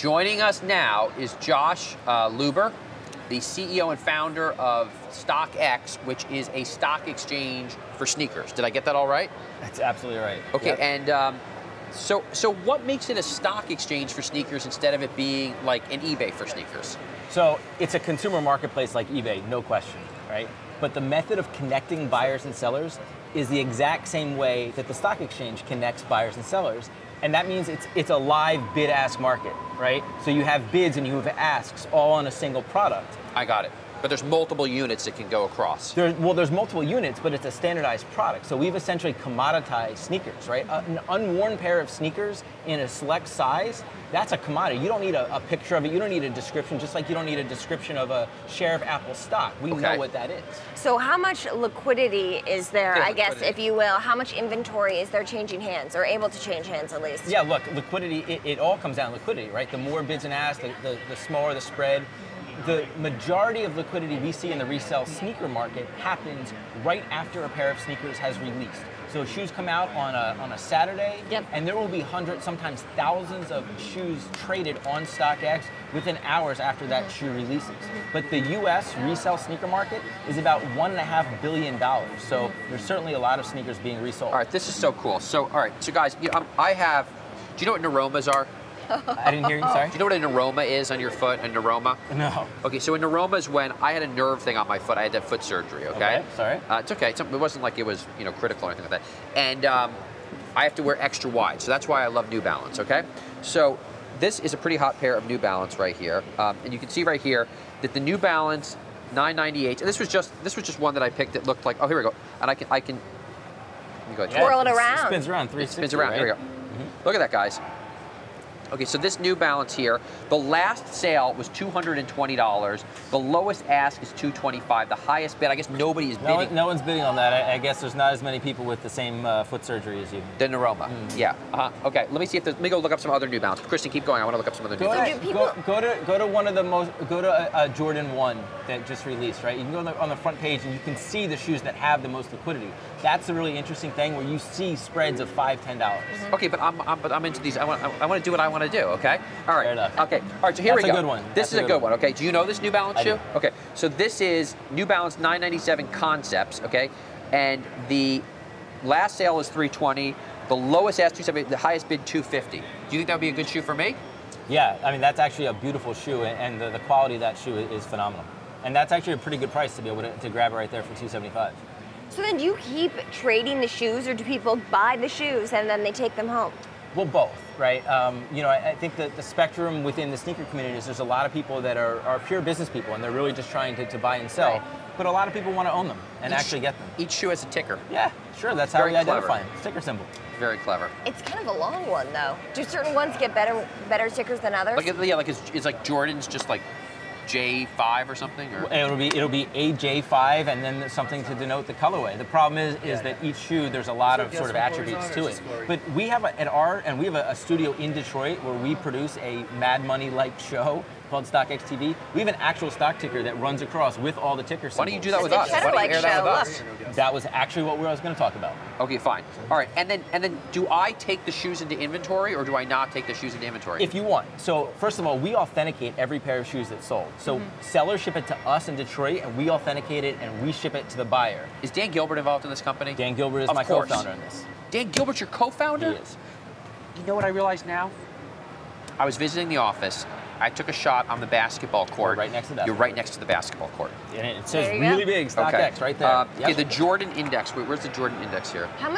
Joining us now is Josh Luber, the CEO and founder of StockX, which is a stock exchange for sneakers. Did I get that all right? That's absolutely right. Okay, Yep. and so what makes it a stock exchange for sneakers instead of it being like an eBay for sneakers? So it's a consumer marketplace like eBay, no question, right? But the method of connecting buyers and sellers is the exact same way that the stock exchange connects buyers and sellers. And that means it's a live bid-ask market, right? So you have bids and you have asks all on a single product. I got it. But there's multiple units that can go across. There's multiple units, but it's a standardized product. So we've essentially commoditized sneakers, right? An unworn pair of sneakers in a select size, that's a commodity. You don't need a picture of it. You don't need a description, just like you don't need a description of a share of Apple stock. We know what that is. So how much liquidity is there, I guess, if you will? How much inventory is there changing hands, or able to change hands at least? Yeah, look, liquidity, it all comes down to liquidity, right? The more bids and asks, the smaller the spread. The majority of liquidity we see in the resale sneaker market happens right after a pair of sneakers has released. So shoes come out on a Saturday, and there will be hundreds, sometimes thousands of shoes traded on StockX within hours after that shoe releases. But the US resale sneaker market is about $1.5 billion. So there's certainly a lot of sneakers being resold. All right, this is so cool. So, all right, so guys, do you know what neuromas are? I didn't hear you, sorry? Do you know what a neuroma is on your foot, a neuroma? No. Okay, so a neuroma is when I had a nerve thing on my foot. I had to have foot surgery, okay? Sorry. It's okay. It wasn't like it was, critical or anything like that. And I have to wear extra wide, so that's why I love New Balance, okay? So this is a pretty hot pair of New Balance right here. And you can see right here that the New Balance 998, and this was just one that I picked that looked like, oh, here we go. And I can let me go ahead. Twirl it around. It spins around 360, It spins around, right? here we go. Look at that, guys. Okay, so this New Balance here, the last sale was $220. The lowest ask is $225. The highest bid, I guess nobody is bidding. No one's bidding on that. I guess there's not as many people with the same foot surgery as you. The neuroma, yeah. Okay, let me see if let me go look up some other New Balance. Kristen, keep going. I want to look up some other New Balance. Go to one of the most. Go to a Jordan 1 that just released, right? You can go on the front page and you can see the shoes that have the most liquidity. That's a really interesting thing where you see spreads of $5, $10. Okay, but I'm into these. I want to do what I want to do. Okay. All right. Fair enough. Okay. All right. So here we go. That's a good one. This is a good one. Okay. Do you know this New Balance shoe? do. Okay. So this is New Balance 997 Concepts. Okay, and the last sale is $320. The lowest ask $270. The highest bid $250. Do you think that would be a good shoe for me? Yeah. I mean, that's actually a beautiful shoe, and the quality of that shoe is phenomenal. And that's actually a pretty good price to be able to grab it right there for $275. So then do you keep trading the shoes, or do people buy the shoes and then they take them home? Well, both, right? I think that the spectrum within the sneaker community is there's a lot of people that are pure business people, and they're really just trying to buy and sell. Right. But a lot of people want to own them and actually get them. Each shoe has a ticker. Yeah, sure. That's how we Very identify them. Sticker symbol. Very clever. It's kind of a long one, though. Do certain ones get better stickers than others? Like it's like Jordan's just like J5 or something, or It'll be AJ5 and then something to denote the colorway. The problem is that each shoe, there's a lot of sort of attributes to it. But we have a studio in Detroit where we produce a Mad Money-like show called StockX TV. We have an actual stock ticker that runs across with all the ticker symbols. Why don't you do that with us? Cheddar Why don't you air that with us? That was actually what I was going to talk about. Okay, fine. All right, and then do I take the shoes into inventory, or do I not take the shoes into inventory? If you want. So first of all, we authenticate every pair of shoes that's sold. So sellers ship it to us in Detroit, and we authenticate it, and we ship it to the buyer. Is Dan Gilbert involved in this company? Dan Gilbert is my co-founder in this. Dan Gilbert's your co-founder? He is. You know what I realize now? I was visiting the office. I took a shot on the basketball court. You're right next to that. You're right next to the basketball court. And it says really big, StockX, right there. Okay, the Jordan Index. Where's the Jordan Index here? How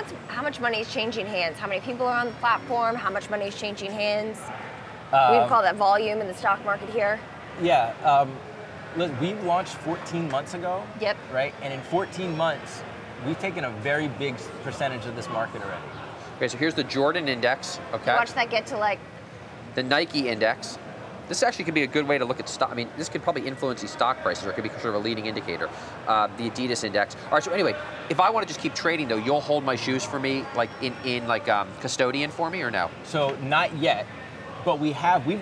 much money is changing hands? How many people are on the platform? How much money is changing hands? We call that volume in the stock market here. Yeah. Look, we launched 14 months ago. Yep. Right? And in 14 months, we've taken a very big percentage of this market already. Okay, so here's the Jordan Index. Okay. Watch that get to like the Nike Index. This actually could be a good way to look at stock. I mean, this could probably influence these stock prices, or it could be sort of a leading indicator. The Adidas Index. All right, so anyway, if I want to just keep trading, though, you'll hold my shoes for me, like in custodian for me, or no? So not yet, but we've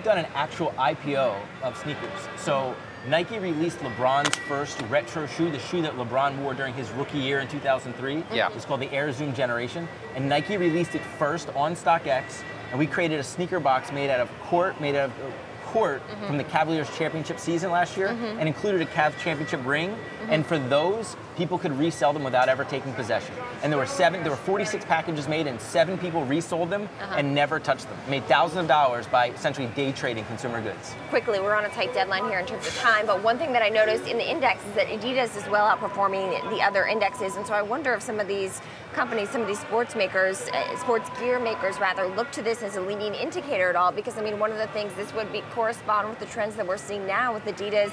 done an actual IPO of sneakers. So Nike released LeBron's first retro shoe, the shoe that LeBron wore during his rookie year in 2003. Yeah. It's called the Air Zoom Generation, and Nike released it first on StockX, and we created a sneaker box made out of court from the Cavaliers championship season last year and included a Cavs championship ring. And for those, people could resell them without ever taking possession. And there were 46 packages made, and 7 people resold them and never touched them. Made thousands of dollars by essentially day trading consumer goods. Quickly, we're on a tight deadline here in terms of time, but one thing that I noticed in the index is that Adidas is well outperforming the other indexes, and so I wonder if some of these companies, some of these sports gear makers rather, look to this as a leading indicator at all, because I mean, one of the things, this would be correspond with the trends that we're seeing now with Adidas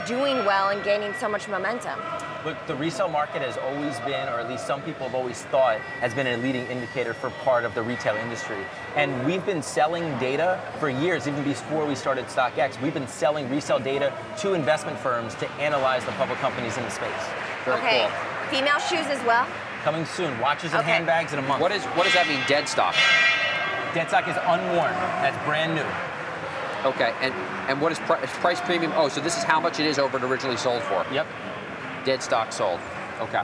doing well and gaining so much momentum. Look, the resale market has always been, or at least some people have always thought, has been a leading indicator for part of the retail industry. And we've been selling data for years, even before we started StockX. We've been selling resale data to investment firms to analyze the public companies in the space. Very cool. Female shoes as well? Coming soon. Watches and handbags in a month. What does that mean, dead stock? Dead stock is unworn. That's brand new. Okay, and what is price premium? Oh, so this is how much it is over it originally sold for? Yep. Dead stock sold. Okay.